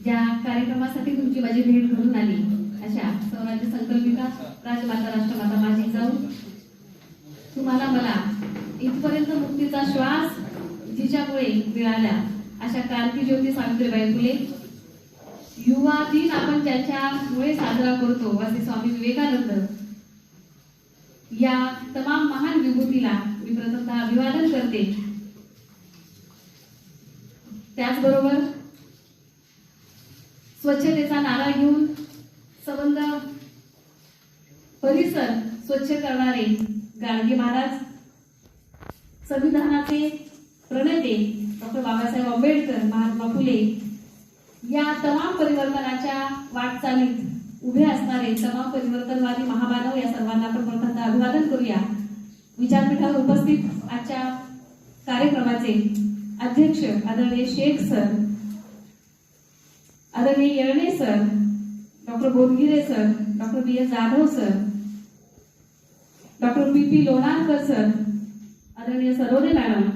ज्या कार्यक्रमासाठी तुमची माझी भेट घडून आली अशा स्वराज्य संकल्पिका राजमाता राष्ट्रमाता माझी जाऊ तुम्हाला मला इथपर्यंत मुक्तीचा श्वास जिच्यामुळे मिळाला अशा क्रांतीज्योती सावित्रीबाई फुले युवा दिन आपण ज्यांच्यामुळे साजरा करतो असे स्वामी विवेकानंद या तमाम महान विभूतीला मी प्रथमतः अभिवादन करते। त्याचबरोबर स्वच्छतेचा नारा घेऊन संबंध परिसर स्वच्छ करणारे गाडगे महाराज, संविधानाचे प्रणेते डॉक्टर बाबासाहेब आंबेडकर, महात्मा फुले या तमाम परिवर्तनाच्या वाटचालीत उभे असणारे तमाम परिवर्तनवादी महामानव या सर्वांना आपण प्रथमतः अभिवादन करूया। विचारपीठावर उपस्थित आजच्या कार्यक्रमाचे अध्यक्ष आदरणीय शेख सर, आदरणीय Yelne sir, doctor Bodhgire sir, doctor B S Jadhav sir, doctor P P Lonarkar sir, आदरणीय सरोदे मॅडम,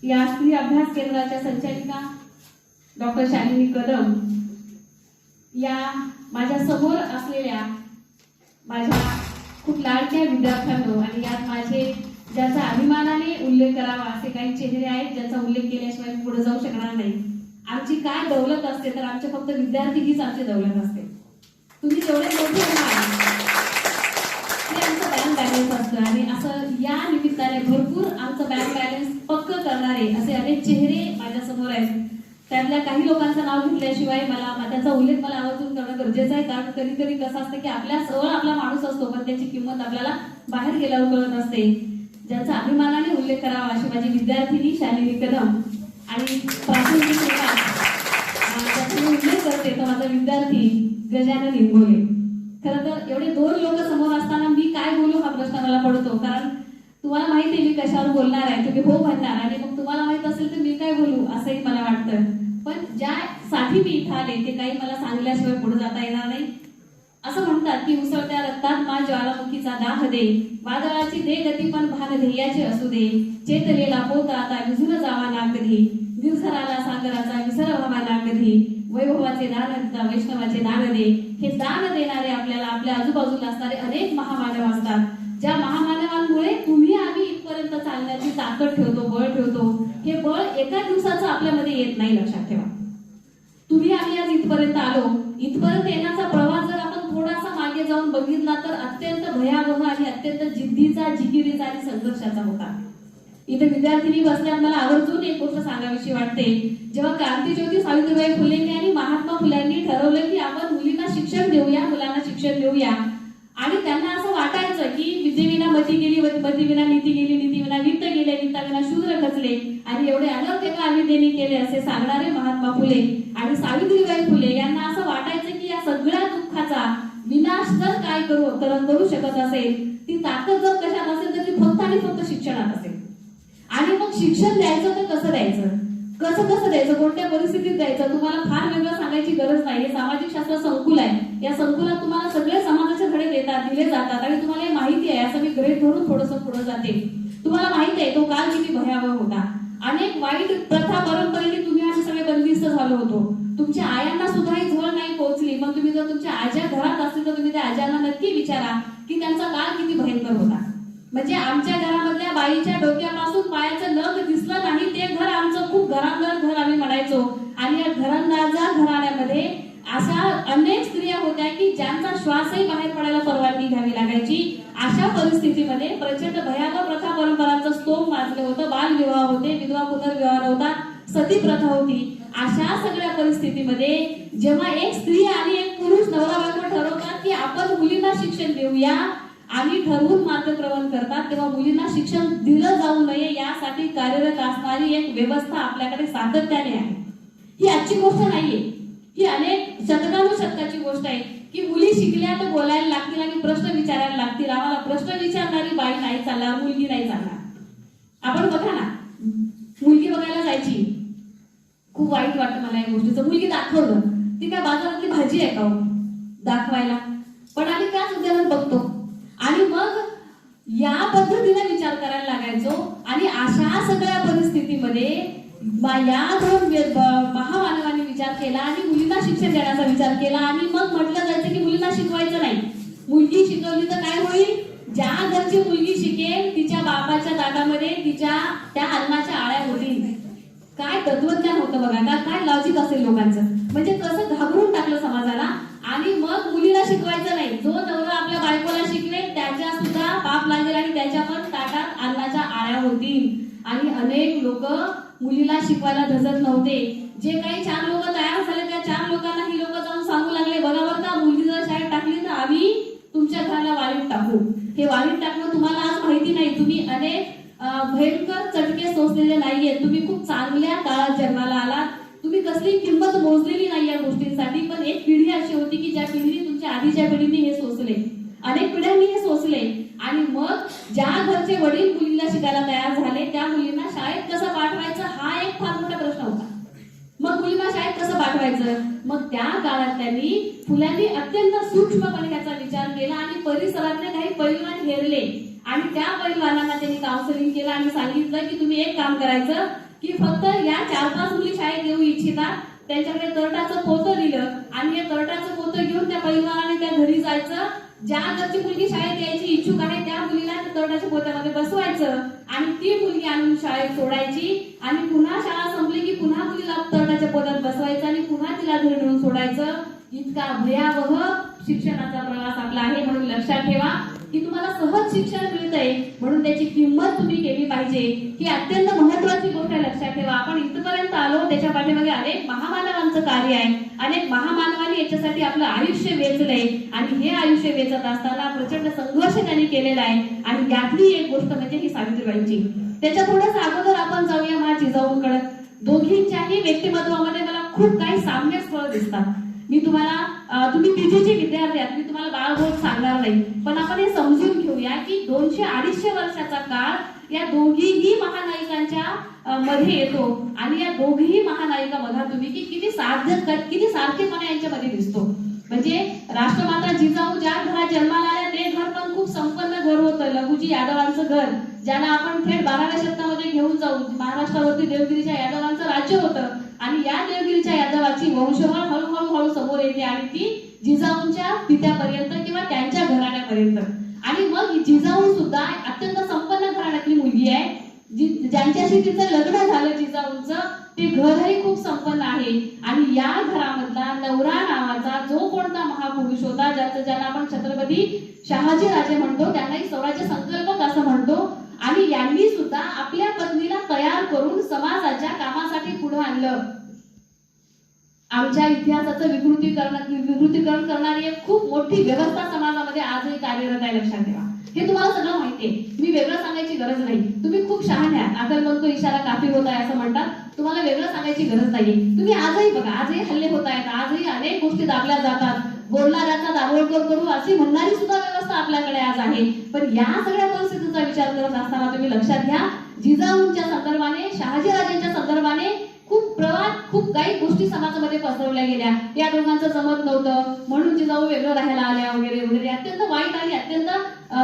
या स्त्री अभ्यास केंद्राच्या संचालिका डॉक्टर शालिनी कदम, या माझ्या समोर असलेल्या माझ्या खूप लाडक्या विद्यार्थ्यांनो आणि यात माझे ज्याचा अभिमानाने उल्लेख करावा असे काही चेहरे आहेत ज्याचा उल्लेख केल्याशिवाय पुढे जाऊ शकणार नाही। आमची काय दौलत असते तर आमचे फक्त विद्यार्थी हीच आमची दौलत असते। तुम्ही जेवढे मोठे होणार ते आमचं बँक बॅलन्स असतं आणि असं या निमित्ताने भरपूर आमचं बँक बॅलन्स पक्क करणारे असे अनेक चेहरे माझ्या समोर आहेत। त्यातल्या काही लोकांचं नाव घेतल्याशिवाय मला त्याचा उल्लेख मला आवर्जून करणं गरजेचं आहे, कारण कधी कधी कसं असतं की आपल्या जवळ आपला माणूस असतो पण त्याची किंमत आपल्याला बाहेर गेल्यावर कळत असते। ज्यांचा अभिमानाने उल्लेख करावा अशी माझी विद्यार्थिनी शालिनी कदम आणि प्राथमिक शिक्षक ज्याचा उल्लेख करते तो माझा विद्यार्थी गजानन इंगोले। खरं तर एवढे दोन लोक समोर असताना मी काय बोलू हा प्रश्न मला पडतो, कारण तुम्हाला माहिती आहे मी कशावर बोलणार आहे, तुम्ही हो म्हणणार आणि मग तुम्हाला माहित असेल तर मी काय बोलू असंही मला वाटतं, पण ज्यासाठी मी इथं आले ते काही मला सांगल्याशिवाय पुढे जाता येणार नाही। असं म्हणतात की उसळत्या रक्तात मा ज्वालामुखीचा दाह दे, वादळाची दे गती पण भान ध्येयाचे असू दे, चेतलेला पोत आता विझून जावा ना कधी, निर्झराला सागराचा विसर व्हावा ना कधी, वैभवाचे दान देता वैष्णवाचे दान दे। हे दान देणारे आपल्याला आपल्या आजूबाजूला असणारे अनेक महामानव असतात, ज्या महामानवांमुळे तुम्ही आम्ही इथपर्यंत चालण्याची ताकद ठेवतो, बळ ठेवतो। हे बळ एका दिवसाचं आपल्यामध्ये येत नाही, लक्षात ठेवा। तुम्ही आम्ही आज इथपर्यंत आलो, इथपर्यंत येण्याचा प्रवास जर आपण थोडासा मागे जाऊन बघितला तर अत्यंत भयावह आणि अत्यंत जिद्दीचा, जिकिरीचा आणि संघर्षाचा होता। इथे विद्यार्थिनी बसल्यात मला आवर्जून एक गोष्ट सांगावीशी वाटते। जेव्हा क्रांतीज्योती सावित्रीबाई फुलेंनी आणि महात्मा फुल्यांनी ठरवलं की आपण मुलींना शिक्षण देऊया, मुलांना शिक्षण देऊया, आणि त्यांना असं वाटायचं की विद्येविना मती गेली, मतीविना नीती गेली, नीतीविना वित्त गेले, वित्ताविना शूद्र खचले, आणि एवढे आलं तेव्हा आम्ही देणी केले असे सांगणारे महात्मा फुले आणि सावित्रीबाई फुले यांना असं वाटायचं की या सगळ्या दुःखाचा विनाश जर काय करू शकत असेल, ती ताकद जर कशात असेल तर ती फक्त आणि फक्त शिक्षणात असेल। आणि मग शिक्षण द्यायचं तर कसं द्यायचं, कसं द्यायचं, कोणत्या परिस्थितीत द्यायचं, तुम्हाला फार वेगळं सांगायची गरज नाही। हे सामाजिक शास्त्र संकुल आहे, या संकुलात तुम्हाला सगळे समाजाचे धडे दिले जातात आणि तुम्हाला हे माहिती आहे। असं मी ग्रेड धरून थोडंसं पुढे जाते। तुम्हाला माहिती आहे तो काळ किती भयावह होता, अनेक वाईट प्रथा परंपरेने तुम्ही आम्ही सगळे बंदिस्त झालो होतो। तुमच्या आयांना सुद्धा ही झळ नाही पोहोचली, पण तुम्ही जर तुमच्या आज्या घरात असतील तर तुम्ही त्या आज्यांना नक्की विचारा की त्यांचा काळ किती भयंकर होता। म्हणजे आमच्या घरामधल्या बाईच्या डोक्यापासून पायाचं नख दिसलं नाही ते घर आमचं खूप घरांदार घर आम्ही म्हणायचो, आणि या घरांदारच्या घराण्यामध्ये अशा अनेक स्त्रिया होत्या की ज्यांचा श्वासही बाहेर पडायला परवानगी घ्यावी लागायची। अशा परिस्थितीमध्ये प्रचंड भयावह प्रथा परंपरांचं स्तोम वाजलं होतं, बालविवाह होते, विधवा पुनर्विवाह नव्हता, सती प्रथा होती। अशा सगळ्या परिस्थितीमध्ये जेव्हा एक स्त्री आणि एक पुरुष नवरा बायको ठरवतात की आपण मुलींना शिक्षण देऊया आणि ठरवून मार्गक्रमण करतात, तेव्हा मुलींना शिक्षण दिलं जाऊ नये यासाठी कार्यरत असणारी एक व्यवस्था आपल्याकडे सातत्याने आहे। ही आजची गोष्ट नाहीये, ही अनेक शतकानुशतकाची गोष्ट आहे की मुली शिकल्या तर बोलायला लागतील आणि प्रश्न विचारायला लागतील। आम्हाला प्रश्न विचारणारी बाई नाही चालणार, मुलगी नाही चालणार। आपण बघा ना, मुलगी बघायला जायची, खूप वाईट वाटतं मला या गोष्टीचं। मुलगी दाखवलं, ती काय बाजारातली भाजी आहे का दाखवायला, पण आम्ही त्याच उद्यानात बघतो आणि मग या पद्धतीने विचार करायला लागायचो। आणि अशा सगळ्या परिस्थितीमध्ये या दोन महामानवांनी विचार केला आणि मुलींना शिक्षण देण्याचा विचार केला आणि मग म्हटलं जायचं की मुलींना शिकवायचं नाही, मुलगी शिकवली तर काय होईल, ज्या घरची मुलगी शिकेल तिच्या बापाच्या ताटामध्ये तिच्या त्या अन्नाच्या आळ्या होतील. काय तत्वज्ञान होतं बघा का, काय लॉजिक असेल लोकांचं. म्हणजे कसं घाबरून टाकलं समाजाला. आणि मग मुलीला शिकवायचं नाही, जो नवरा आपल्या बायकोला शिकवेल त्याच्या सुद्धा पाप लागेल आणि त्याच्या पण ताटात अन्नाच्या आळ्या होतील. आणि अनेक लोक मुलीला शिकवायला धजत नव्हते. जे काही 4 लोक तयार झाले त्या 4 लोकांना ही लोक जाऊन सांगू लागले, बघा बरं का, मुलगी जर शाळेत टाकली तर आम्ही तुमच्या घराला वाळीत टाकू. हे वाळीत टाकणं तुम्हाला आज माहिती नाही, तुम्ही अनेक भयंकर चटके सोसलेले नाहीये. तुम्ही खूप चांगल्या काळात जन्माला आलात, तुम्ही कसली किंमत मोजलेली नाही या गोष्टींसाठी. पण एक पिढी अशी होती की ज्या पिढीने तुमच्या आधीच्या पिढीने हे सोसले, अनेक पिढ्यांनी हे सोसले. आणि मग ज्या घरचे वडील मुलीला शिकायला तयार झाले त्या मुलींना शाळेत कसं पाठवायचं हा एक फार मोठा प्रश्न होता. मग मुलींना शाळेत कसं पाठवायचं. मग त्या काळात फुल्यांनी अत्यंत सूक्ष्मपणे याचा विचार केला आणि परिसरातले काही पैलवान हेरले आणि त्या पैलवानांना त्यांनी काउन्सिलिंग केलं आणि सांगितलं की तुम्ही एक काम करायचं की फक्त या 4-5 मुली शाळेत येऊ इच्छितात त्यांच्याकडे तरटाचं पोतं दिलं आणि हे तरटाचं पोतं घेऊन त्या पैलवानाने त्या घरी जायचं. ज्या घरची मुलगी शाळेत यायची इच्छुक आहे त्या मुलीला तरटाच्या पोत्यामध्ये बसवायचं आणि ती मुलगी आणून शाळेत सोडायची आणि पुन्हा शाळा संपली की पुन्हा मुलीला तरटाच्या पोत्यात बसवायचं आणि पुन्हा तिला घरी नेऊन सोडायचं. इतका भयावह शिक्षणाचा प्रवास आपला आहे. म्हणून लक्षात ठेवा की तुम्हाला सहज शिक्षण मिळतंय म्हणून त्याची किंमत तुम्ही केली पाहिजे. ही अत्यंत महत्वाची गोष्ट आहे. लक्षात ठेवा आपण इथपर्यंत आलो त्याच्या पाठीमागे अनेक महामानवांचं कार्य आहे. अनेक महामानवांनी याच्यासाठी आपलं आयुष्य वेचलंय आणि हे आयुष्य वेचत असताना प्रचंड संघर्ष त्यांनी केलेला आहे. आणि यातली एक गोष्ट म्हणजे ही सावित्रीबाईंची. त्याच्या थोडंसं अगोदर आपण जाऊया माझ्या जिजाऊंकडे. दोघींच्याही व्यक्तिमत्वामध्ये मला खूप काही साम्य स्थळ दिसतात. मी तुम्हाला तुम्ही पीजीचे विद्यार्थी आहात, मी तुम्हाला बाळगोट सांगणार नाही, पण आपण हे समजून घेऊया की 200-250 वर्षाचा काळ या दोघीही महानायिकांच्या मध्ये येतो आणि या दोघीही महानायिका बघा तुम्ही की किती सारखेपणा यांच्यामध्ये दिसतो. म्हणजे राष्ट्रमाता जिजाऊ ज्या घरात जन्माला आल्या ते घर पण खूप संपन्न घर होतं, लघुजी यादवांचं घर, ज्याला आपण थेट 12व्या शतकामध्ये घेऊन जाऊ. महाराष्ट्रावरती देवगिरीच्या यादवांचं राज्य होतं आणि या देवगिरीच्या यादवाची वंशवळ हळूहळू समोर येते आणि ती जिजाऊंच्या पित्यापर्यंत किंवा त्यांच्या घराण्यापर्यंत. आणि मग जिजाऊ सुद्धा अत्यंत संपन्न घराण्यातली मुलगी आहे. ज्यांच्याशी तिचं लग्न झालं जिजाऊंचं ते घरही खूप संपन्न आहे. आणि या घरामधला नवरा नावाचा जो कोणता महापुरुष होता ज्याला आपण छत्रपती शहाजी राजे म्हणतो, त्यांनाही स्वराज्य संकल्पक असं म्हणतो. आणि यांनी सुद्धा आपल्या पत्नीला तयार करून समाजाच्या कामासाठी पुढे आणलं. आमच्या इतिहासाचं विकृतीकरण करणारी एक खूप मोठी व्यवस्था समाजामध्ये आजही कार्यरत आहे. लक्षात ठेवा, हे तुम्हाला सगळं माहितीये, मी वेगळं सांगायची गरज नाही. तुम्ही खूप शहाणे आहात, अकलमंद इशारा काफी होत आहे असं म्हणतात. तुम्हाला वेगळं सांगायची गरज नाहीये. तुम्ही आजही बघा, आजही हल्ले होत आहेत, आजही अनेक गोष्टी दाबल्या जातात. बोलणाऱ्याचा दाभोळकर करू अशी म्हणणारी सुद्धा व्यवस्था आपल्याकडे आज आहे. पण या सगळ्या परिस्थितीचा विचार करत असताना तुम्ही लक्षात घ्या, जिजाऊंच्या संदर्भाने, शहाजीराजांच्या संदर्भाने खूप काही गोष्टी समाजामध्ये पसरवल्या गेल्या. या दोघांचं जमत नव्हतं म्हणून जिजाऊ वेगळं राहायला आल्या वगैरे वगैरे, अत्यंत वाईट आणि अत्यंत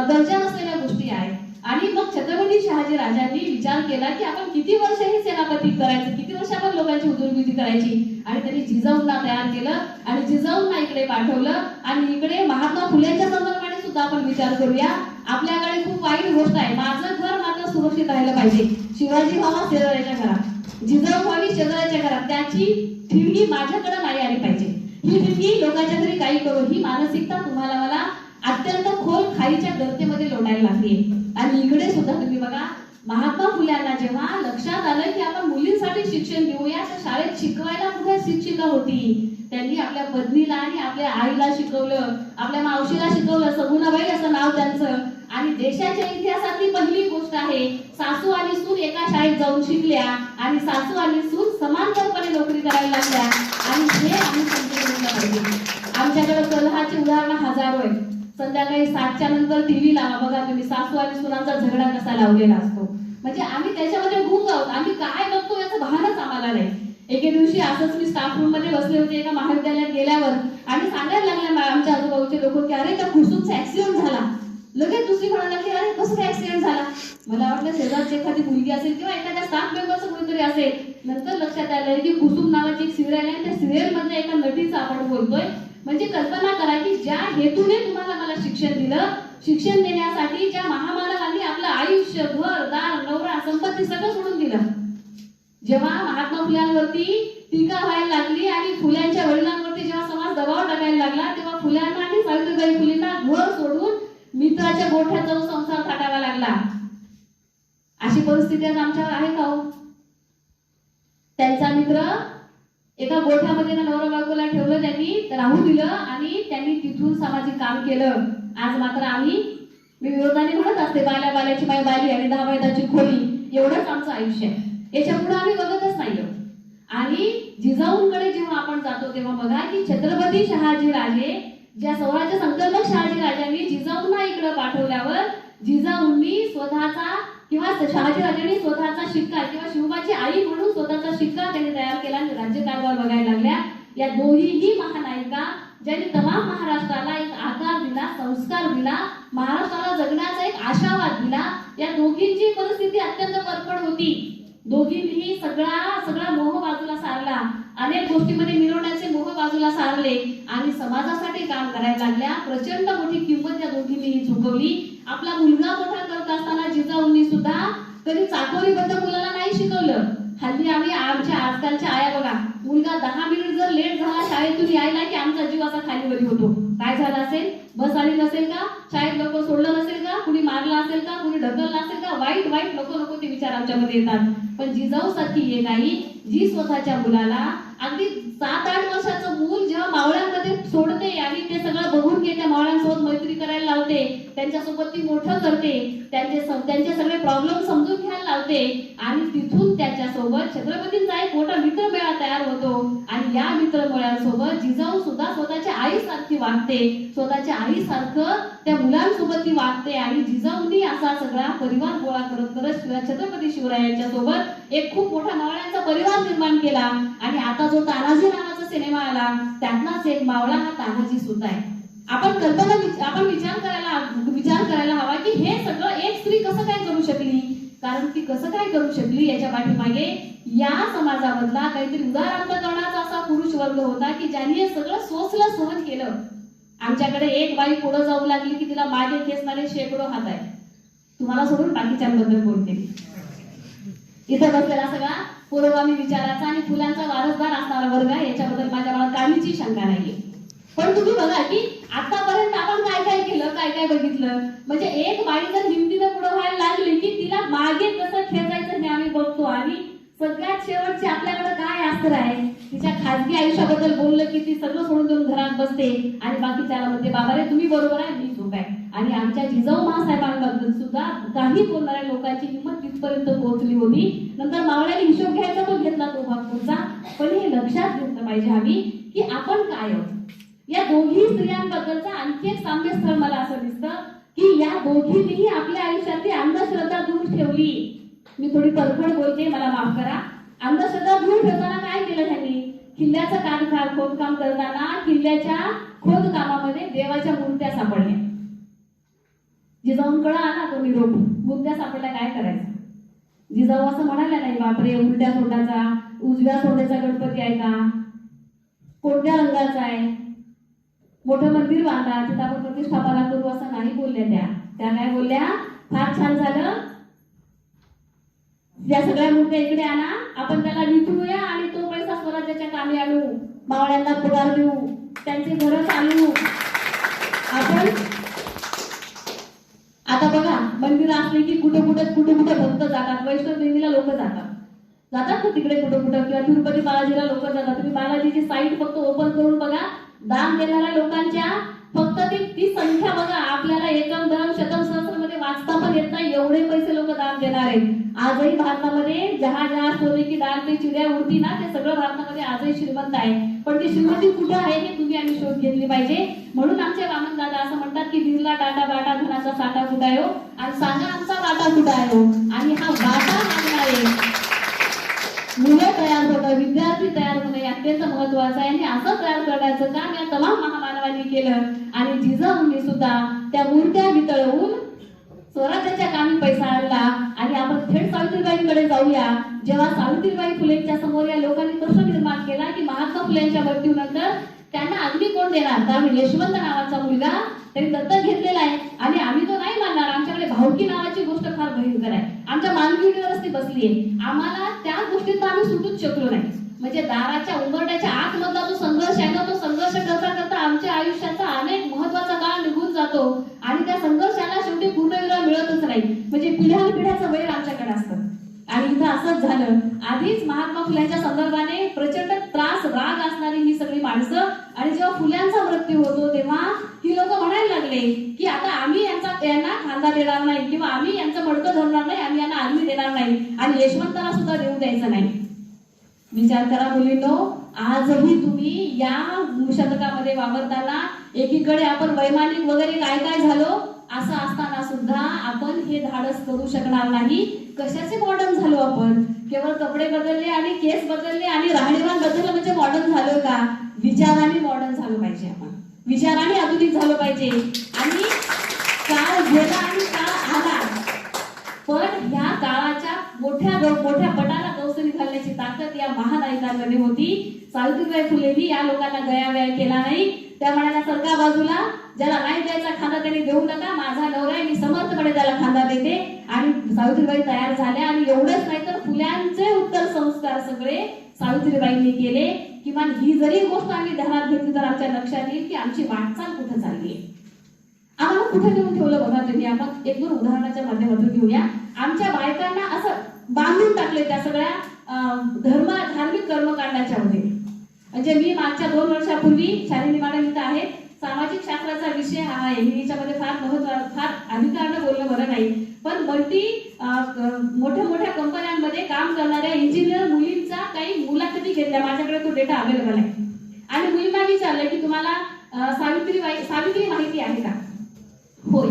दर्जा नसलेल्या गोष्टी आहेत. आणि मग छत्रपती शहाजी राजांनी विचार केला की आपण किती वर्ष ही सेनापती करायचं, किती वर्ष आपण लोकांची उदरगती करायची. आणि त्यांनी जिजाऊंना तयार केलं आणि जिजाऊंना इकडे पाठवलं. आणि इकडे महात्मा फुलेंच्या संदर्भाने सुद्धा आपण विचार करूया. आपल्याकडे खूप वाईट गोष्ट आहे, माझं घर मात्र सुरक्षित राहिलं पाहिजे. शिवाजी व्हावा शेजाऱ्याच्या घरात, जिजाऊ व्हावी शेजाऱ्याच्या घरात, त्याची ठिणगी माझ्याकडे नाही आली पाहिजे. ही ठिणगी लोकांच्या घरी काही करू, ही मानसिकता तुम्हाला मला अत्यंत खोल खाईच्या गर्तेमध्ये लोटायला लागली. आणि इकडे सुद्धा तुम्ही बघा, महात्मा फुल्यांना जेव्हा लक्षात आलं की आपण मुलींसाठी शिक्षण देऊया, तर शाळेत शिकवायला कुठे शिक्षिका होती. त्यांनी आपल्या पत्नीला आणि आपल्या आईला शिकवलं, आपल्या मावशीला शिकवलं, सगुणाबाई असं नाव त्यांचं. आणि देशाच्या इतिहासातली पहिली गोष्ट आहे, सासू आणि सून एका शाळेत जाऊन शिकल्या आणि सासू आणि सून समांतरपणे नोकरी करायला लागल्या. आणि हे आम्ही समजून घेतलं पाहिजे. आमच्याकडे कलहाची उदाहरणं हजारो आहेत. संध्याकाळी 7च्या नंतर टीव्ही लावा, बघा तुम्ही सासू आणि सुनांचा झगडा कसा लावलेला असतो. म्हणजे आम्ही त्याच्यामध्ये गुंग आहोत, आम्ही काय बघतो याचं भानच आम्हाला नाही. एके दिवशी असंच मी स्टाफ रूम मध्ये बसले होते एका महाविद्यालयात गेल्यावर आणि सांगायला लागल्या आमच्या आजूबाजूचे लोक की अरे त्या खुसूचा ऍक्सिडेंट झाला. लगेच दुसरी म्हणायला लागली, अरे कसं काय ऍक्सिडेंट झाला? मला वाटलं शेजारची एखादी मुलगी असेल किंवा एखाद्या स्टाफ मेंबरचं कोणीतरी असेल. नंतर लक्षात आलं की कुसुम नावाची एक सिरियल आहे, त्या सिरियल मधल्या एका नटीचं आपण बोलतोय. म्हणजे कल्पना करा की ज्या हेतूने तुम्हाला मला शिक्षण दिलं, शिक्षण देण्यासाठी ज्या महामानवांनी आपलं आयुष्य, घर, दार, नवरा, संपत्ती सगळं सोडून दिलं. जेव्हा महात्मा फुल्यांवरती टीका व्हायला लागली आणि फुल्यांच्या वडिलांवरती जेव्हा समाज दबाव टाकायला लागला, तेव्हा फुल्यांना आणि सावित्रीबाई फुलेंना घर सोडून मित्राच्या गोठ्यात जाऊन संसार थाटावा लागला. अशी परिस्थिती आज आमच्यावर आहे का हो? त्यांचा मित्र एका गोठ्यामध्ये नवरा बायकोला ठेवलं, त्यांनी राहू दिलं आणि त्यांनी तिथून सामाजिक काम केलं. आज मात्र मी विरोधाने म्हणत असते, बाल्या बाल्याची माय बाली आणि 10 मैदाची खोली, एवढंच आमचं आयुष्य आहे. याच्या पुढे आम्ही बघतच नाही. आणि जिजाऊंकडे जेव्हा आपण जातो तेव्हा बघा की छत्रपती शहाजी राजे, ज्या स्वराज्य संकल्पक शहाजी राजांनी जिजाऊंना इकडे पाठवल्यावर जिजाऊंनी स्वतःचा किंवा शहाजी राजांनी स्वतःचा शिक्का किंवा शिवबाची आई म्हणून स्वतःचा शिक्का त्यांनी तयार केला आणि राज्यकारभार बघायला लागल्या. या दोन्हीही महानायिका ज्यांनी तमाम महाराष्ट्राला एक आकार दिला, संस्कार दिला, महाराष्ट्राला जगण्याचा एक आशावाद दिला. या दोघींची परिस्थिती अत्यंत परखड होती. दोघींनीही सगळा मोह बाजूला सारला, अनेक गोष्टीमध्ये मिळवण्याचे मोह बाजूला सारले आणि समाजासाठी काम करायला लागल्या. प्रचंड मोठी किंमत या दोघींनीही चुकवली. आपला मुलगा मोठा करत असताना जिजाऊंनी सुद्धा कधी चाकोरीबद्दल मुलाला नाही शिकवलं. हल्ली आमच्या आजकालच्या आया बघा, मुलगा 10 मिनिट जर लेट झाला शाळेतून यायला की आमचा जीव असा खालीवरी होतो. काय झालं असेल? बस आली नसेल का? शाळेत लोक सोडलं नसेल का? कुणी मारलं असेल का? कुणी ढकललं असेल का? वाईट नको ते विचार आमच्यामध्ये येतात. पण जिजाऊ सारखी एक आई जी स्वतःच्या मुलाला, अगदी 7-8 वर्षाचं मूल जेव्हा मावळ्यांमध्ये सोडते आणि ते सगळं बघून घेते, मावळ्यांसोबत मैत्री करायला लावते, त्यांच्यासोबत ती मोठं करते, त्यांचे सगळे प्रॉब्लेम समजून घ्यायला लावते आणि तिथून त्याच्यासोबत छत्रपतींचा एक मोठा मित्रमेळा तयार होतो. आणि या मित्रमेळ्यासोबत जिजाऊ सुद्धा स्वतःच्या आईसारखी वागते, स्वतःच्या आईसारखं त्या मुलांसोबत ती वागते. आणि जिजाऊंनी असा सगळा परिवार गोळा करत छत्रपती शिवरायांच्या सोबत एक खूप मोठा मावळ्यांचा परिवार निर्माण केला. आणि आता जो तानाजी नावाचा सिनेमा आला, त्यातलाच एक मावळा हा तानाजी सुद्धा आहे. आपण विचार करायला हवा की हे सगळं एक स्त्री कसं काय करू शकली. कारण ती कसं काय करू शकली याच्या पाठीमागे या समाजामधला काहीतरी उदार अंतकरणाचा असा पुरुष वर्ग होता की ज्यांनी हे सगळं सोसलं, सहन केलं. आमच्याकडे एक बाई पुढे जाऊ लागली की तिला मागे खेचणारे शेकडो हात आहेत. तुम्हाला सोडून बाकीच्यांबद्दल बोलते. इथं बसलेला सगळा पुरोगामी विचाराचा आणि फुलांचा वारसदार असणारा वर्ग आहे, याच्याबद्दल माझ्या मनात काहीची शंका नाहीये. पण तुम्ही बघा की आतापर्यंत आपण काय केलं, काय बघितलं. म्हणजे एक बाई जर हिमतीनं पुढे व्हायला लागली की तिला मागे कसं खेचायचं हे आम्ही बघतो. आणि सगळ्यात शेवटची आपल्याकडे काय अस्त्र आहे, तिच्या खाजगी आयुष्याबद्दल बोललं की ती सगळं सोडून देऊन घरात बसते आणि बाकीच्याला म्हणते, बाबा रे तुम्ही बरोबर आहे, मी चूक आहे. आणि आमच्या जिजाऊ महासाहेबांबद्दल सुद्धा काही बोलणाऱ्या लोकांची हिंमत तिथपर्यंत पोहोचली होती. नंतर मावळ्याने हिशोब घ्यायचा तो घेतला तो भाग पुढचा. पण हे लक्षात घेतलं पाहिजे आम्ही की आपण काय आहोत. या दोघी स्त्रियांबद्दलचा आणखी एक साम्यस्थळ मला असं दिसतं की या दोघींनीही आपल्या आयुष्यातली अंधश्रद्धा दूर ठेवली. मी थोडी परखड बोलते, मला माफ करा. अंधश्रद्धा दूर ठेवताना काय केलं त्यांनी? किल्ल्याचं खोदकाम करताना किल्ल्याच्या खोदकामामध्ये देवाच्या मूर्त्या सापडल्या. जिजाऊंकडे आला तो निरोप, मूर्त्या सापडल्या, काय करायचं? जिजाऊ असं म्हणाल्या नाही, बापरे उलट्या सोंडाचा, उजव्या सोंड्याचा गणपती आहे का, कोणत्या रंगाचा आहे, मोठं मंदिर बांधा, तिथं आपण प्रतिष्ठापना करू, असं नाही बोलल्या. त्या काय बोलल्या? फार छान झालं, या सगळ्या मूर्त्या इकडे आणा, आपण त्याला विकूया आणि तो पैसा स्वराज्याच्या कामी आणू, मावळ्यांना पगार देऊ, त्यांचे घर चालू. आपण आता बघा मंदिर असले की कुठे भक्त जातात. वैष्णव देवीला लोक जातात ना तिकडे कुठं किंवा तिरुपती बालाजीला लोक जातात. तुम्ही बालाजीची साईट फक्त ओपन करून बघा, दान देणाऱ्या लोकांच्या फक्त ती संख्या बघा. आपल्याला एकम दम शतम सहस्रमध्ये वाचता पण येत नाही एवढे पैसे लोक दान देणार आहेत. आजही भारतामध्ये जहा सोने की दान पे चिड्या उडती ना, ते सगळं भारतामध्ये आजही श्रीमंत आहे. पण ती श्रीमंती कुठे आहे हे तुम्ही आम्ही शोध घेतली पाहिजे. म्हणून आमचे वामन दादा असं म्हणतात की बिर्ला टाटा बाटा धनाचा साठा कुठे आहे हो, आणि सांगा आमचा वाटा कुठे आहे हो. आणि हा वाटा मागणारे मुलं तयार होणं, विद्यार्थी तयार होणं हे अत्यंत महत्वाचं आहे. आणि असं तयार करण्याचं काम या तमाम महामानवांनी केलं. आणि जिजाऊंनी सुद्धा त्या मूर्त्या वितळवून स्वराज्याच्या कामी पैसा आणला आणि आपण थेट सावित्रीबाईंकडे जाऊया. जेव्हा सावित्रीबाई फुलेंच्या समोर या लोकांनी प्रश्न निर्माण केला की महात्मा फुलेंच्या मृत्यूनंतर त्यांना अग्नी कोण देणार, कारण यशवंत नावाचा मुलगा त्यांनी दत्तक घेतलेला आहे आणि आम्ही तो नाही मानणार, आमच्याकडे भावकी नावाची गोष्ट फार भयंकर आहे, आमच्या मानगुटीवरच ती बसली आहे, आम्हाला त्या गोष्टीत आम्ही सुटूच शकलो नाही. म्हणजे दाराच्या उंबरट्याच्या आतमधला जो संघर्ष आहे ना, तो संघर्ष करता करता आमच्या आयुष्याचा अनेक महत्वाचा काळ निघून जातो आणि त्या संघर्षाला शेवटी पूर्णविराम मिळतच नाही. म्हणजे पिढ्यानपिढ्याचं वैर आमच्याकडे असतं. आणि इथं असंच झालं. आधीच महात्मा फुल्यांच्या संदर्भाने प्रचंड त्रास राग असणारी ही सगळी माणसं, आणि जेव्हा फुल्यांचा मृत्यू होतो तेव्हा ही लोक म्हणायला लागले की आता आम्ही यांना खांदा देणार नाही किंवा आम्ही यांचं मडकं धरणार नाही, आम्ही यांना अग्नी देणार नाही आणि यशवंताला सुद्धा देऊ द्यायचं नाही. विचार करा मुलींनो, आजही तुम्ही या शतकामध्ये वावरताना एकीकडे आपण वैमानिक वगैरे काय काय झालो, असं असताना सुद्धा आपण हे धाडस करू शकणार नाही. कशाचे मॉडर्न झालो आपण? केवळ कपडे बदलले आणि केस बदलले आणि राहणीमान बदललं म्हणजे मॉडर्न झालो का? विचाराने मॉडर्न झालो पाहिजे, आपण विचाराने आधुनिक झालो पाहिजे. आणि काळ गेला आणि काळ आला, पण ह्या काळाच्या मोठ्या पटाला गवसणी घालण्याची ताकद या महानायकांमध्ये होती. सावित्रीबाई फुलेंनी या लोकांना गयावया केला नाही. त्या म्हणाल्या सरका बाजूला, ज्याला नाही द्यायचा खांदा त्यांनी देऊ नका, माझा नवरा आहे, मी समर्थपणे त्याला खांदा देते. आणि सावित्रीबाई तयार झाल्या. आणि एवढंच नाही तर फुल्यांचे उत्तर संस्कार सगळे सावित्रीबाईंनी केले. किमान ही जरी गोष्ट आम्ही ध्यानात घेतली तर आमच्या लक्षात येईल की आमची वाटचाल कुठे चालली आहे, आम्हाला कुठे नेऊन ठेवलं. बघा तुम्ही, आपण एक दोन उदाहरणाच्या माध्यमातून घेऊया. आमच्या बायकांना असं बांधून टाकले त्या सगळ्या धार्मिक कर्मकांडाच्या मध्ये. म्हणजे मी मागच्या 2 वर्षापूर्वी शालिनी मॅडम इथं आहेत, सामाजिक शास्त्राचा विषय हा आहे, मी याच्यामध्ये फार अधिकारानं बोलणं बरं नाही, पण मोठ्या कंपन्यांमध्ये काम करणाऱ्या इंजिनियर मुलींचा काही मुलाखती घेतल्या, माझ्याकडे तो डेटा अवेलेबल आहे. आणि मुलींना विचारलं की तुम्हाला सावित्री माहिती आहे का? होय.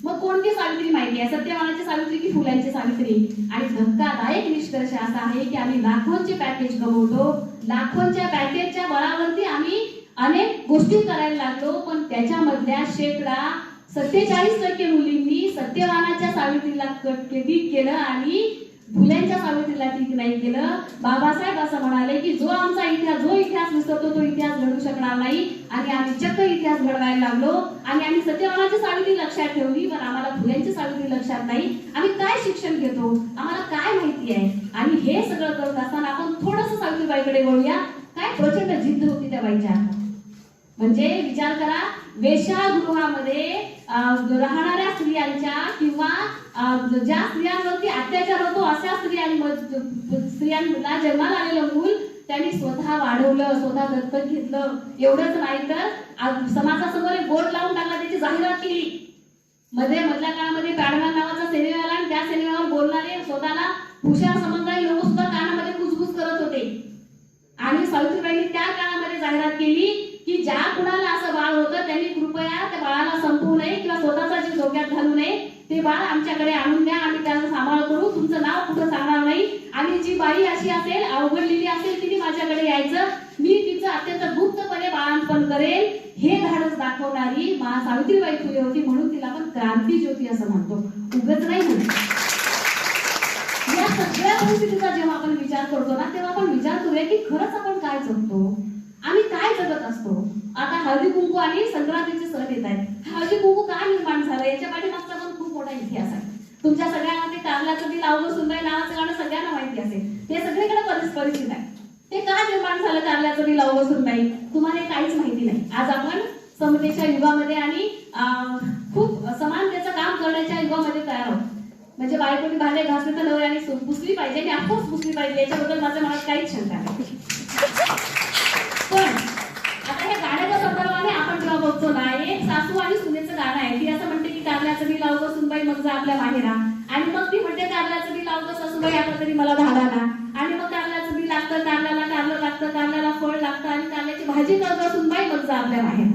मग कोणती सावित्री माहिती आहे? सत्यवानाची सावित्री की फुलांची सावित्री? आणि धक्कादायक निष्कर्ष असा आहे की आम्ही लाखोंचे पॅकेज गमवतो, लाखोंच्या पॅकेजच्या बळावरती आम्ही अनेक गोष्टी करायला लागलो, पण त्याच्यामधल्या 47% मुलींनी सत्यवानाच्या सावित्रीला ठीक केलं आणि फुल्यांच्या सावित्रीला ठीक नाही केलं. बाबासाहेब असं म्हणाले की जो इतिहास विसरतो तो इतिहास घडू शकणार नाही. आणि आम्ही चक्क इतिहास घडवायला लागलो आणि आम्ही सत्यवानाची सावित्री लक्षात ठेवली, पण आम्हाला फुल्यांची सावित्री लक्षात नाही. आम्ही काय शिक्षण घेतो, आम्हाला काय माहिती आहे? आणि हे सगळं करत असताना आपण थोडंसं सावित्रीबाईकडे वळूया. काय प्रचंड जिद्द होती त्या बाईच्या. म्हणजे विचार करा, वेश्यागृहामध्ये राहणाऱ्या स्त्रियांच्या किंवा ज्या स्त्रियांवरती अत्याचार होतो अशा स्त्रियांना जन्माला आलेलं मूल त्यांनी स्वतः वाढवलं, स्वतः दत्तक घेतलं. एवढंच नाही तर समाजासमोर एक बोर्ड लावून टाकला, त्याची जाहिरात केली. मधल्या काळामध्ये पॅडमॅन नावाचा सिनेमा आला आणि त्या सिनेमावर बोलणारे स्वतःला हुशार समजणारे लोक सुद्धा कानामध्ये कुजबुज करत होते. आणि सावित्रीबाईंनी त्या काळामध्ये जाहिरात केली की ज्या कुणाला असं बाळ होतं त्यांनी कृपया त्या बाळाला संपवू नये किंवा स्वतःचा जीव धोक्यात घालू नये. ते बाळ आमच्याकडे आणून द्या, आम्ही त्याचा सांभाळ करू, तुमचं नाव कुठं सांगणार नाही. आणि जी बाई अशी असेल, अवघडलेली असेल, तिने माझ्याकडे यायचं, मी तिचं अत्यंत गुप्तपणे बाळंतपण करेल. हे धाडस दाखवणारी सावित्रीबाई फुले होती, म्हणून तिला आपण क्रांती ज्योती असं म्हणतो, उगाच नाही म्हणतो. या सगळ्या परिस्थितीचा जेव्हा आपण विचार करतो ना, तेव्हा आपण विचार करूया की खरंच आपण काय जगतो, आम्ही काय जगत असतो. आता हळदी कुंकू आणि संक्रांतीचे सण येत आहेत. हळदी कुंकू का निर्माण झालं याच्या पाठीमागचा पण खूप मोठा इतिहास आहे. तुमच्या सगळ्यांना ते कारल्याचं दिल अवघं सुंदर नावाचं गाणं सगळ्यांना माहिती असेल, ते सगळीकडे परिचित आहे. ते का निर्माण झालं कारल्याचं दिल अवघं सुंदर? तुम्हाला काहीच माहिती नाही. आज आपण समतेच्या युगामध्ये आणि खूप समानतेचं काम करण्याच्या युगामध्ये तयार आहोत. म्हणजे बायकोनी भांडे घासले तर नवऱ्याने पुसली पाहिजे आणि अफकोर्स पुसली पाहिजे, याच्याबद्दल माझ्या मनात काहीच शंका नाही. पण आता हे गाण्याच्या संदर्भाने आपण जेव्हा बघतो ना, एक सासू आणि सुनेचं गाणं आहे. ती असं म्हणते की कारल्याचं बी लावगं सुनबाई मग जा आपल्या माहेरा. आणि मग ती म्हणते कारल्याचं बी लावगं सासूबाई आता तरी मला धाडाना. आणि मग कारल्याचं बी लागतं, कारल्याला कारलं लागतं, कारल्याला फळ लागतं आणि कारल्याची भाजी करतो सुनबाई मग जा आपल्या माहेरा.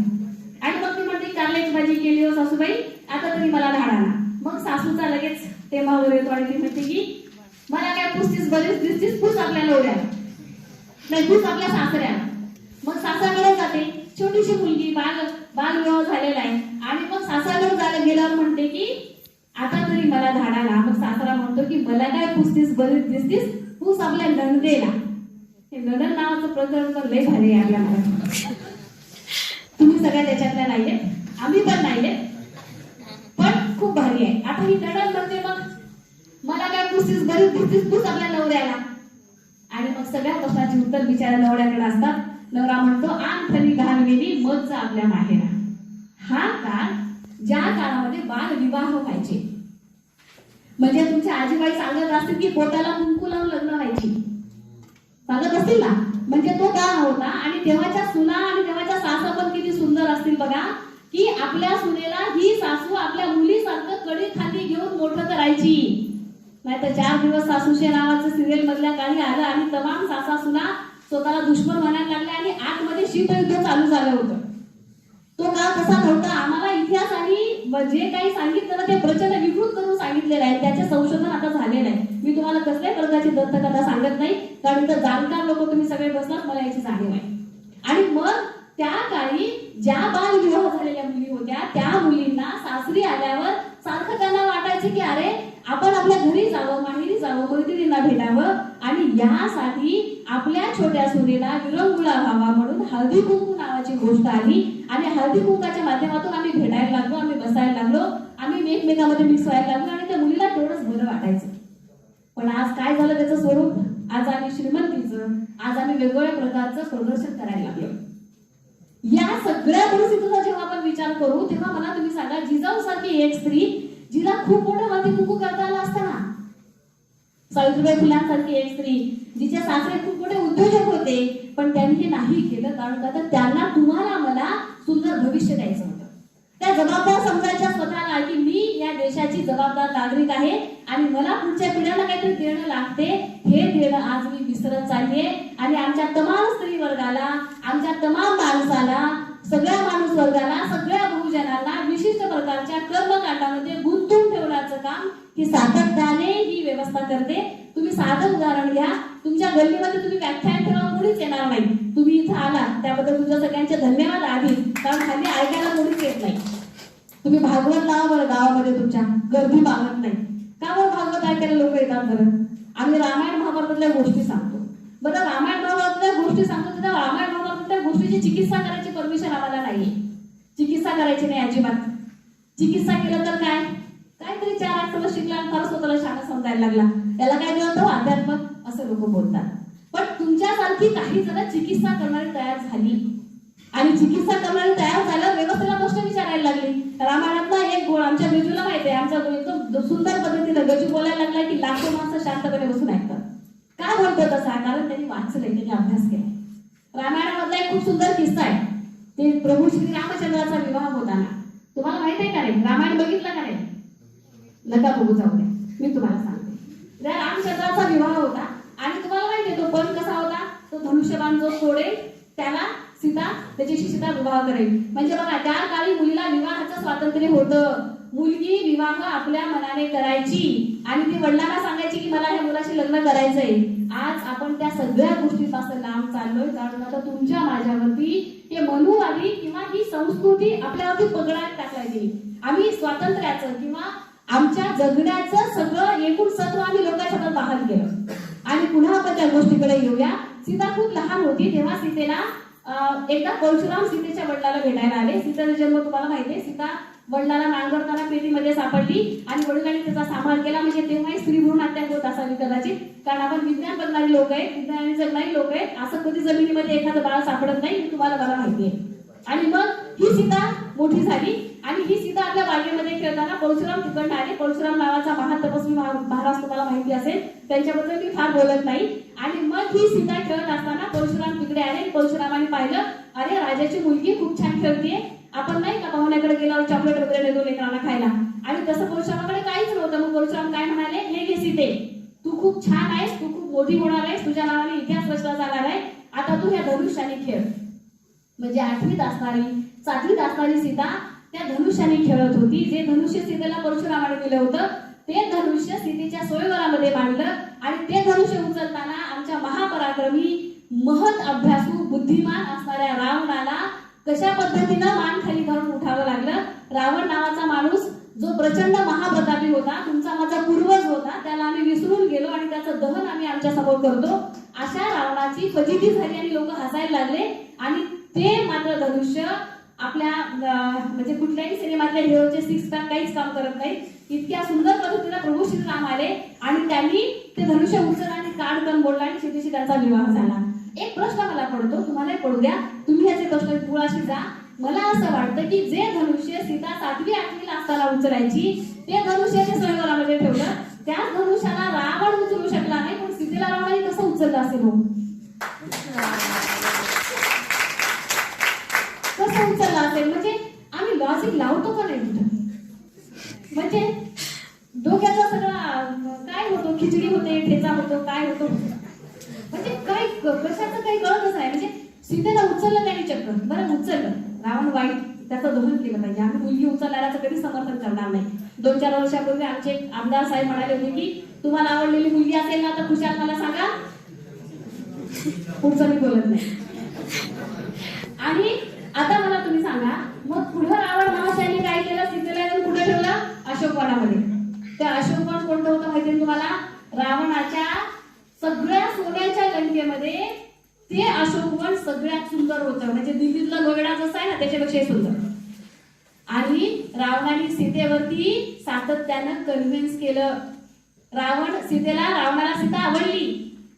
आणि मग ती म्हणते कारल्याची भाजी केली हो सासूबाई आता तरी मला धाडाना. मग सासूचा लगेच टेमावर येतो आणि ती म्हणते की मला काय पुसतीस बरीच दिसतीस, पुस आपल्या नवऱ्याला नाही, पुस आपल्या सासऱ्याला. मग सासऱ्याकडे जाते, छोटीशी मुलगी बालविवाह झालेला आहे आणि मग सासऱ्याकडे जायला गेल्यावर म्हणते की आता तरी मला धाडाला. मग सासरा म्हणतो की मला काय पुसतीस बरीच दिसतीस, तूच आपल्या नंदेला. हे नंदन नावाचं प्रकरण तर लय भारी आहे आपल्या मराठी. तुम्ही सगळ्या त्याच्यातल्या नाहीये, आम्ही पण नाहीये, पण खूप भारी आहे. आता ही नंदन म्हणते मग मला काय पुसतीस बरीच दिसतीस, तूच आपल्या नवऱ्याला. आणि मग सगळ्या प्रश्नाची उत्तर बिचाऱ्या नवऱ्याकडे असतात. नवरा म्हणतो आणखी घालवेली मग जा आपल्या माहेरा. हा काळ ज्या काळामध्ये बालविवाह व्हायचे, म्हणजे तुमच्या आजीबाई सांगत असतील की पोटाला कुंकू लावून लग्न व्हायची, सांगत असतील ना. म्हणजे तो काळ होता. आणि तेव्हाच्या सुना आणि तेव्हाच्या सासा पण किती सुंदर असतील बघा, की आपल्या सुनेला ही सासू आपल्या मुलीसारखं कडी खाली घेऊन मोठं करायची. नाहीतर 4 दिवस सासूशे नावाचं सिरियल मधल्या काही आलं आणि तमाम सासा सुना स्वतःला दुश्मन म्हणायला लागले आणि आतमध्ये शीतयुद्ध चालू झालं होतं. तो काळ तसा नव्हता. आम्हाला इतिहास आणि जे काही सांगितलं ना ते प्रचंड विकृत करून सांगितलेलं आहे. त्याचे संशोधन आता झालेलं आहे. मी तुम्हाला कसल्याही प्रकारची दंतकथा सांगत नाही, कारण इथं जाणकार लोक तुम्ही सगळे बसलात, मला याची जाणीव आहे. आणि मग त्या काळी ज्या बालविवाह झालेल्या मुली होत्या त्या मुलींना सासरी आल्यावर सारखं त्यांना वाटायचं की अरे आपण आपल्या घरी जावं, माहेरी जावं, मैत्रिणींना भेटावं. आणि यासाठी आपल्या छोट्या सुनेला विरंगुळा व्हावा म्हणून हळदी कुंकू नावाची गोष्ट आली. आणि हळदी कुंकाच्या माध्यमातून आम्ही भेटायला लागलो, आम्ही बसायला लागलो, आम्ही एकमेकांमध्ये मिक्स व्हायला लागलो आणि त्या मुलीला तेवढंच बरं वाटायचं. पण आज काय झालं त्याचं स्वरूप? आज आम्ही श्रीमंतीचं, आज आम्ही वेगवेगळ्या प्रकारचं प्रदर्शन करायला लागलो. या सगळ्या परिस्थितीचा जेव्हा आपण विचार करू तेव्हा मला तुम्ही सांगा, जिजाऊ सारखी एक स्त्री जिला खूप मोठं हळदी कुंकू करता आलं असतं ना, सावित्रीबाई फुलांसारखी एक स्त्री जिचे सासरे खूप मोठे उद्योजक होते, पण त्यांनी हे नाही केलं. कारण का तर त्यांना तुम्हाला मला सुंदर भविष्य द्यायचं होतं. त्या जबाबदार समजायच्या स्वतःला की मी या देशाची जबाबदार नागरिक आहे आणि मला पुढच्या पिढ्यांना काहीतरी देणं लागते. हे देणं आज मी विसरत चाललीये. आणि आमच्या तमाम स्त्री वर्गाला, आमच्या तमाम माणसाला, सगळ्या माणूस वर्गाला, सगळ्या बहुजनांना विशिष्ट प्रकारच्या कर्मकांडामध्ये गुंतवून ठेवण्याचं काम ही सातत्याने ही व्यवस्था करते. तुम्ही साधं उदाहरण घ्या. तुमच्या गल्लीमध्ये तुम्ही व्याख्यान ठेवा, कोणीच येणार नाही. तुम्ही इथं आलात त्याबद्दल तुमच्या सगळ्यांचे धन्यवाद आधीच, कारण खाली ऐकायला कोणीच येत नाही. तुम्ही भागवत लावा बरं गावामध्ये, तुमच्या गर्दी मागत नाही. का बरं भागवत ऐकायला लोक येतात बरं? आम्ही रामायण महाभारतातल्या गोष्टी सांगतो. बरं रामायण महाभारतातल्या गोष्टी सांगतो, तर रामायण महाभारतातल्या गोष्टीची चिकित्सा करायची परमिशन आम्हाला नाहीये. चिकित्सा करायची नाही अजिबात. चिकित्सा केलं तर काय, काहीतरी 4 आठवडे शिकला आणि फार स्वतःला शाळा समजायला लागला, त्याला काय मिळतं? अध्यात्म, असं लोक बोलतात. पण तुमच्यासारखी काही जण चिकित्सा करणारी तयार झाली आणि चिकित्सा करणारी तयार झाल्यावर व्यवस्थेला प्रश्न विचारायला लागली. रामायणातला एक गोळ आमच्या गजूला माहिती आहे. आमचा एकदम सुंदर पद्धतीने गजू बोलायला लागला की लाखो माणसं शांतपणे बसून ऐकतात. का बोलतो तसा? कारण त्यांनी वाचलंय, त्यांनी अभ्यास केलाय. रामायणामधला एक खूप सुंदर किस्सा आहे. ते प्रभू श्री रामचंद्राचा विवाह होताना, तुम्हाला माहित आहे का नाही? रामायण बघितलं का नाही? नका बघू, जाऊ दे, मी तुम्हाला सांगते. त्या रामचंद्राचा विवाह होता आणि तुम्हाला माहिती आहे तो पण कसा होता? तो धनुष्यबाण जो सोडेल त्याला सीता, त्याच्याशी सीता विवाह करेल. म्हणजे बघा, त्या काळी मुलीला विवाहाचं स्वातंत्र्य होतं. मुलगी विवाह आपल्या मनाने करायची आणि ती वडिलांना सांगायची की मला या मुलाशी लग्न करायचंय. आज आपण त्या सगळ्या गोष्टीपासून लांब चाललोय, कारण आता तुमच्या माझ्यावरती हे मनुवादी किंवा ही संस्कृती आपल्यावरती पगडात टाकायची. आम्ही स्वातंत्र्याचं किंवा आमच्या जगण्याचं सगळं एकूण सत्व आम्ही लोकांच्या हातात बहाल केलं. आणि पुन्हा आपण त्या गोष्टीकडे येऊया. सीता खूप लहान होती तेव्हा सीतेला एकदा परशुराम सीतेच्या वडिलाला भेटायला आले. सीतेचा जन्म तुम्हाला माहिती आहे. सीता वडिलाला नांगरताना पेटीमध्ये सापडली आणि वडिलांनी त्याचा सांभाळ केला. म्हणजे तेव्हाही स्त्री भ्रूण हत्या होत असावी कदाचित, कारण आपण विज्ञान बघणारी लोक आहेत, विज्ञानाने जगणारी लोक आहेत. असं कधी जमिनीमध्ये एखादं बाळ सापडत नाही, हे तुम्हाला मला माहिती आहे. आणि मग ही सीता मोठी झाली आणि ही सीता आपल्या बागेमध्ये खेळताना परशुराम तिकडनं आले. परशुराम नावाचा महान तपस्वी महाराज तुम्हाला माहिती असेल, त्यांच्याबद्दल मी फार बोलत नाही. आणि मग ही सीता खेळत असताना परशुराम तिकडे आले. परशुरामाने पाहिलं, अरे राजाची मुलगी खूप छान खेळते, आपण नाही का पाहुण्याकडे गेल्यावर चॉकलेट वगैरे देतो लेकरांना खायला. आणि तसं परशुरामाकडे काहीच नव्हतं. मग परशुराम काय म्हणाले, हे घे सीते, तू खूप छान आहेस, तू खूप मोठी होणार आहेस, तुझ्या नावाने इतिहास रचला जाणार आहे, आता तू ह्या धनुष्याने खेळ. म्हणजे 8वीत असणारी 7वीत असणारी सीता त्या धनुष्याने खेळत होती. जे धनुष्य सीतेला परशुरामाने दिलं होतं ते धनुष्य सीतेच्या स्वयंवरामध्ये मांडलं. आणि ते धनुष्य उचलताना आमच्या महापराक्रमी, महत अभ्यासू, बुद्धिमान असणाऱ्या रावणाला कशा पद्धतीनं मान खाली घालून उठावं लागलं. रावण नावाचा माणूस जो प्रचंड महाप्रतापी होता, तुमचा माझा पूर्वज होता, त्याला आम्ही विसरून गेलो आणि त्याचं दहन आम्ही आमच्या समोर करतो. अशा रावणाची फजिती झाली आणि लोक हसायला लागले. आणि ते मात्र धनुष्य आपल्या म्हणजे कुठल्याही सिनेमातल्या हिरोचे सिक्स पॅक काहीच काम करत नाही. इतक्या सुंदर पद्धतीने प्रभू श्रीराम आले आणि त्यांनी ते धनुष्य उचललं आणि काढकन बोलला आणि शेतीशी त्यांचा विवाह झाला. एक प्रश्न मला पडतो, तुम्हाला पडू द्या, तुम्ही याचे प्रश्न मुळाशी जा. मला असं वाटतं की जे धनुष्य सीता 7वी 8वीला असताना उचलायची, ते धनुष्य ते स्वयंवरामध्ये ठेवलं. त्या धनुष्याला रावण उचलू शकला नाही, पण सीतेला रावणाने कसं उचललं असेल हो? कसं उचललं असेल? म्हणजे आम्ही लॉजिक लावतो का नाही कुठं? म्हणजे डोक्याचा सगळा काय होतो, खिचडी होते, ठेचा होतो, काय होतो, म्हणजे काय कशाचं काही कळतच नाही. म्हणजे सीतेला उचललं त्यांनी चक्कर, बरं उचललं, रावण वाईट, त्याचं दहन केलं पाहिजे. आम्ही मुलगी उचलणाऱ्याचं कधी समर्थन करणार नाही. 2-4 वर्षापूर्वी आमचे आमदार साहेब म्हणाले होते की तुम्हाला आवडलेली मुलगी असेल ना तर खुशाल मला सांगा, पुढचं मी बोलत नाही. आणि आता मला तुम्ही सांगा, मग पुढे रावण महाशयाने काय केलं? सीतेला येऊन कुठे ठेवलं? अशोकवनामध्ये. ते अशोकवन कोणतं होतं माहिती तुम्हाला? रावणाच्या सगळ्या सोन्याच्या लंकेमध्ये ते अशोकवन सगळ्यात सुंदर होतं. म्हणजे दिल्लीतला नोएडा जसं आहे ना त्याच्यापेक्षा सुंदर. आणि रावणाने सीतेवरती सातत्यानं कन्व्हिन्स केलं. रावणाला सीता आवडली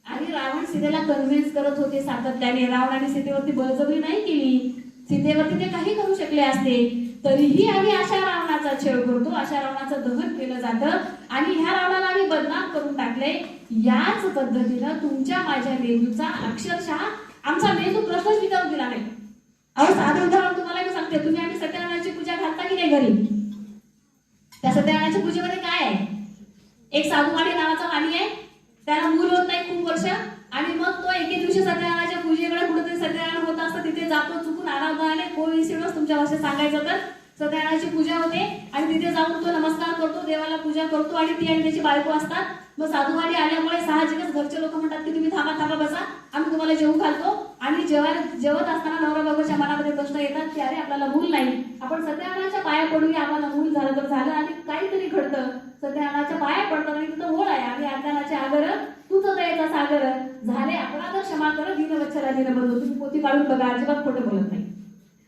आणि रावण सीतेला कन्व्हिन्स करत होते सातत्याने. रावणाने सीतेवरती बळजबरी नाही केली, सीतेवरती ते काही करू शकले असते. तरीही आम्ही अशा रावणाचा छळ करतो, अशा रावणाचं दहन केलं जातं आणि ह्या रावणाला आम्ही बदनाम करून टाकले. याच पद्धतीनं तुमच्या माझ्या मेंदूचा अक्षरशः आमचा मेंदू प्रश्नच विचारून दिला नाही. अहो साधं उदाहरण तुम्हाला मी सांगते, तुम्ही आम्ही सत्यनारायणाची पूजा घालता की नाही घरी? त्या सत्यनारायणाच्या पूजेमध्ये काय आहे? एक साधुवाणी नावाचा वाणी आहे, त्याला मूल होत नाही खूप वर्ष, आणि मग तो एके दिवशी सत्यनारायणाच्या पूजेकडे कुठेतरी सत्यनारायण होत असतं, तिथे जातो चुकून आराधनालय कोइन्सिडन्स तुमच्या भाषेत सांगायचं तर सत्यनारायणाची पूजा होते आणि तिथे जाऊन तो नमस्कार करतो, देवाला पूजा करतो आणि ती आणि त्याची बायको असतात. मग साधुवाणी आल्यामुळे साहजिकच घरचे लोक म्हणतात की तुम्ही थांबा बसा, आम्ही तुम्हाला जेवू घालतो. आणि जेवत असताना नवरा बायकोच्या मनामध्ये प्रश्न येतात की अरे आपल्याला मूल नाही, आपण सत्यनारायणाच्या पाया पडूया, आम्हाला मूल झालं तर झालं. आणि काहीतरी घडतं, सत्यनारायणाच्या पाया पडतात आणि तिथं ओळ आहे, आम्ही अज्ञानाचे आगर तूच दयेचा सागर झाले, अपराध क्षमा कर, दीनवत्सला दीनबंधू. तुम्ही पोथी काढून बघा, अजिबात खोटं बोलत नाही.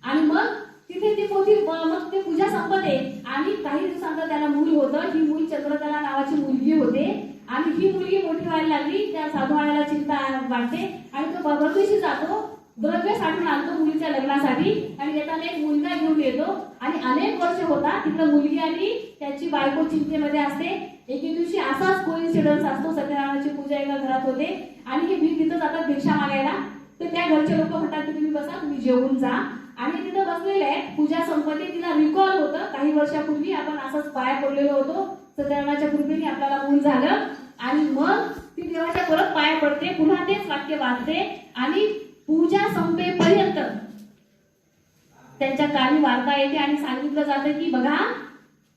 आणि मग तिथे ती पोथी, मग ते पूजा संपते आणि काही दिवसांतर त्याला मूल होतं. ही मूल चंद्रकला नावाची मुलगी होते आणि ही मुलगी मोठी व्हायला लागली. त्या साधुवाण्याला चिंता वाटते आणि तो परदेशी जातो, द्रव्य साठवून आणतो मुलीच्या लग्नासाठी आणि येताना एक मुलगा घेऊन येतो. आणि अनेक वर्ष होता तिथं मुलगी आणि त्याची बायको चिंतेमध्ये असते. एके दिवशी असाच कोइन्सिडन्स असतो, सत्यनारायणाची पूजा एका घरात होते आणि हे मी तिथं जातात भिक्षा मागायला. तर त्या घरचे लोक म्हणतात की तुम्ही बसा, तुम्ही जेवून जा. आणि तिथं बसलेले आहेत, पूजा संपत्ती. तिला रिकॉल होतं काही वर्षापूर्वी आपण असंच पाया पडलेलो होतो, सत्यनारायणाच्या कृपेने आपल्याला मूल झालं. आणि मग ती देवाच्या परत पाया पडते, पुन्हा तेच वाक्य वाचते आणि पूजा संपेपर्यंत त्यांच्या कानी वार्ता येते आणि सांगितलं जातं की बघा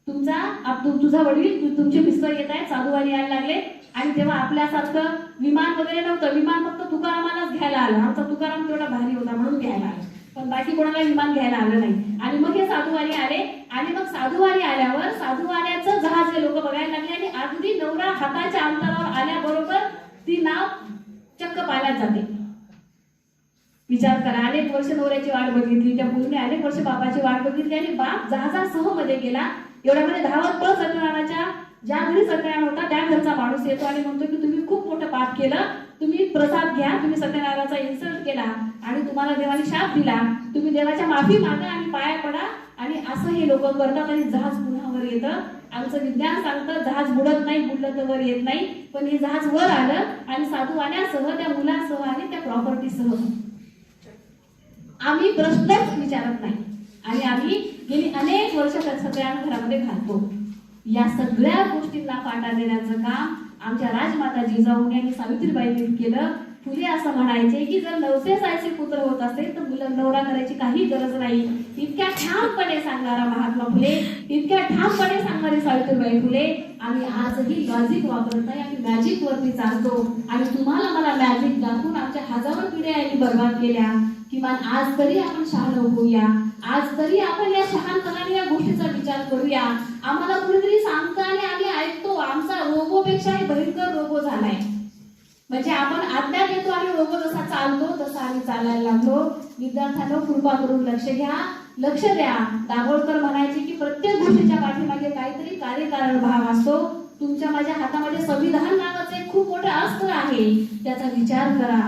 तुझा वडील तुमचे मिस्टर येत आहेत, साधुवाणी यायला लागले. आणि तेव्हा आपल्यासारखं विमान वगैरे नव्हतं, विमान फक्त तुकारामालाच घ्यायला आलं. आमचा तुकाराम तेवढा भारी होता म्हणून घ्यायला आला, पण बाकी कोणाला विमान घ्यायला आलं नाही. आणि मग हे साधुवाणी आले आणि मग साधुवाणी आल्यावर साधुवाण्याचं जहाज हे लोक बघायला लागले आणि अगदी नवरा हाताच्या अंतरावर आल्याबरोबर ती नाव चक्क पाण्यात जाते. विचार करा, अनेक वर्ष नवऱ्याची वाट बघितली, त्या मुलीने अनेक वर्ष बापाची वाट बघितली आणि बाप जहाजासह मध्ये गेला. एवढ्यामध्ये धावत पळ सत्यनारायणाच्या ज्या घरी सत्यनारायण होता त्या घरचा माणूस येतो आणि म्हणतो की तुम्ही खूप मोठं पाप केलं, तुम्ही प्रसाद घ्या, तुम्ही सत्यनारायणाचा इन्सल्ट केला आणि तुम्हाला देवाने शाप दिला, तुम्ही देवाच्या माफी मागा आणि पाया पडा. आणि असं हे लोक करतात आणि जहाज पुन्हा वर येतं. आमचं विज्ञान सांगतं जहाज बुडत नाही, बुडलं तर वर येत नाही, पण हे जहाज वर आलं आणि साधुवाण्यासह, त्या मुलासह आणि त्या प्रॉपर्टीसह. आम्ही प्रश्नच विचारत नाही आणि आम्ही गेली अनेक वर्ष सगळ्यांना घरामध्ये घालतो. या सगळ्या गोष्टींना फाटा देण्याचं काम आमच्या राजमाता जिजाऊ यांनी सावित्रीबाईंनी केलं. फुले असं म्हणायचे की जर नवसे जायचे पुत्र होत असेल तर मुलं नवरा करायची काही गरज नाही. इतक्या ठामपणे सांगणारा महात्मा फुले, इतक्या ठामपणे सांगणारी सावित्रीबाई फुले. आम्ही आजही लॉजिक वापरत नाही, आम्ही मॅजिक वरती चालतो. आणि तुम्हाला मला मॅजिक दाखवून आमच्या हजारो पिढ्या यांनी बर्बाद केल्या. किमान आज तरी आपण शहाणं होऊया, आज तरी आपण या शहाणपणाने या गोष्टीचा विचार करूया. आम्हाला कुणीतरी सांगतं आणि आम्ही ऐकतो. आमचा रोबोपेक्षाही भयंकर रोबो झालाय. म्हणजे आपण आज्ञा देतो आणि रोबो जसा चालतो तसा आम्ही चालायला लागलो. विद्यार्थ्यांनो, कृपा करून लक्ष घ्या, लक्ष द्या. दाभोळकर म्हणायचे की प्रत्येक गोष्टीच्या पाठीमागे काहीतरी कार्यकारण भाव असतो. तुमच्या माझ्या हातामध्ये संविधान नावाचं एक खूप मोठं अस्त्र आहे. त्याचा विचार करा,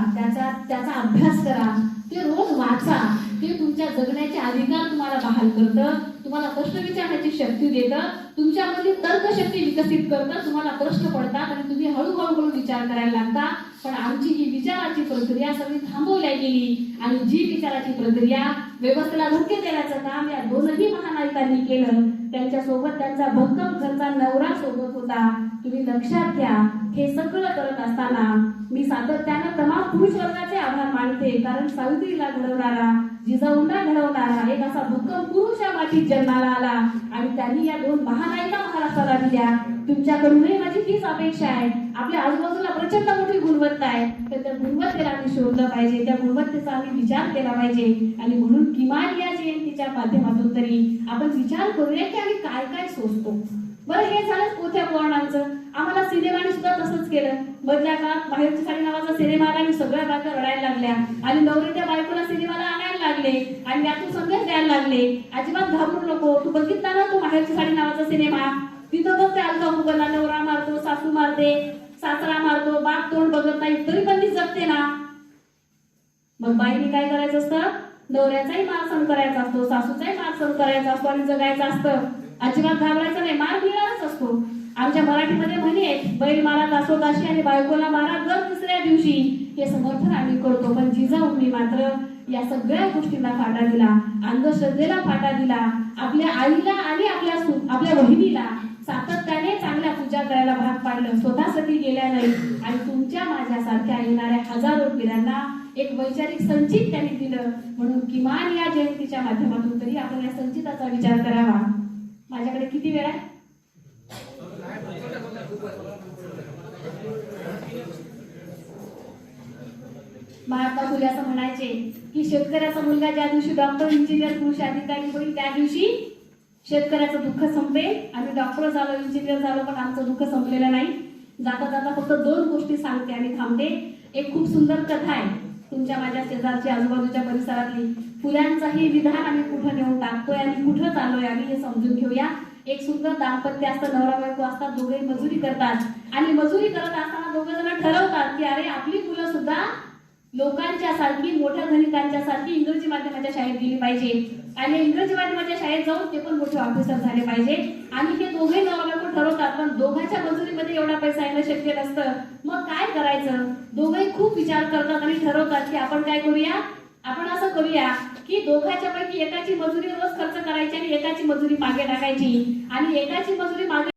त्याचा अभ्यास करा, ते रोज वाचा. ते तुमच्या जगण्याचे अधिकार तुम्हाला बहाल करतं, तुम्हाला प्रश्न विचारण्याची शक्ती देतं, तुमच्यामध्ये तर्कशक्ती विकसित करतं. तुम्हाला प्रश्न पडतात आणि तुम्ही हळूहळू विचार करायला लागता. पण आमची ही विचाराची प्रक्रिया सगळी थांबवल्या गेली आणि जी विचाराची प्रक्रिया व्यवस्थेला धक्के देण्याचं काम या दोनही महानायकांनी केलं. त्यांच्यासोबत त्यांचा भक्कम घरचा नवरा सोबत होता. तुम्ही लक्षात घ्या, हे सगळं करत असताना मी सातत्यानं तमाम पुरुष वर्गाचे आभार मानते. कारण सावित्रीला घडवणारा, जिजाऊंना घडवणारा एक असा भक्कम पुरुष या मातीत जन्माला आला आणि त्यांनी या दोन महानायिका महाराष्ट्राला दिल्या. तुमच्याकडूनही माझी हीच अपेक्षा आहे. आपल्या आजूबाजूला प्रचंड मोठी गुणवत्ता आहे, तर त्या गुणवत्तेला आम्ही शोधलं पाहिजे, त्या गुणवत्तेचा आम्ही विचार केला पाहिजे. आणि म्हणून किमान या जयंतीच्या माध्यमातून तरी आपण विचार करूया की आम्ही काय काय सोचतो. बरं, हे झालं पोथ्या पुराणांचं. आम्हाला सिनेमाने सुद्धा तसंच केलं. मधल्या काळात माहेरची साडी नावाचा सिनेमा आला आणि सगळ्या बायका रडायला लागल्या आणि नवरीच्या बायकोला सिनेमाला आणायला लागले आणि यातून संदेश द्यायला लागले, अजिबात घाबरू नको. तू बघितला ना तो माहेरची साडी नावाचा सिनेमा? तिथं बघ, ते अलका मुगलला नवरा मारतो, सासू मारते, सासरा मारतो, बाप तोंड बघत नाही, तरी पण ती जगते ना. मग बाईने काय करायचं असतं? नवऱ्याचाही मार सहन करायचा असतो, सासूचाही मार सहन करायचा असतो आणि जगायचं असतं. अजिबात घाबरायचं नाही, मार मिळणारच असतो. आमच्या मराठीमध्ये म्हणे आहेत, बैल मारा दासोदाशी आणि बायकोला मारा दर तिसऱ्या दिवशी. हे समर्थन आम्ही करतो. पण जिजाऊंनी मात्र या सगळ्या गोष्टींना फाटा दिला, अंधश्रद्धेला फाटा दिला. आपल्या आईला आणि आपल्या बहिणीला सातत्याने चांगल्या पूजा करायला भाग पाडलं. स्वतःसाठी गेल्या नाही. आणि तुमच्या माझ्यासारख्या येणाऱ्या हजारो पिढ्यांना एक वैचारिक संचित त्यांनी दिलं. म्हणून किमान या जयंतीच्या माध्यमातून तरी आपण या संचिताचा विचार करावा. माझ्याकडे किती वेळ आहे? महात्मा फुले असं म्हणायचे की शेतकऱ्याचा मुलगा ज्या दिवशी डॉक्टर, इंजिनियर, कृषी अधिकारी होईल त्या दिवशी शेतकऱ्याचं दुःख संपेल. आम्ही डॉक्टर झालो, इंजिनियर झालो, पण आमचं दुःख संपलेलं नाही. जाता जाता फक्त दोन गोष्टी सांगते आणि थांबते. एक खूप सुंदर कथा आहे तुमच्या माझ्या शेजारच्या आजूबाजूच्या परिसरातली. फुल्यांचंही विधान आम्ही कुठं नेऊन टाकतोय आणि कुठं चाललोय आम्ही हे समजून घेऊया. एक सुंदर दाम्पत्य असतं, नवरा बायको असतात, दोघे मजुरी करतात आणि मजुरी करत असताना दोघे जण ठरवतात की अरे आपली मुलं सुद्धा लोकांच्या सारखी, मोठ्या धनिकांच्या सारखी इंग्रजी माध्यमाच्या शाळेत गेली पाहिजे आणि इंग्रजी माध्यमाच्या शाळेत जाऊन ते पण मोठे ऑफिसर झाले पाहिजे. आणि हे दोघे नवरा बायको ठरवतात, पण दोघांच्या मजुरीमध्ये एवढा पैसा येणं शक्य नसतं. मग काय करायचं? दोघे खूप विचार करतात आणि ठरवतात की आपण काय करूया, आपण असं करूया की दोघांच्या पैकी एकाची मजुरी रोज खर्च करायची आणि एकाची मजुरी मागे टाकायची आणि एकाची मजुरी मागे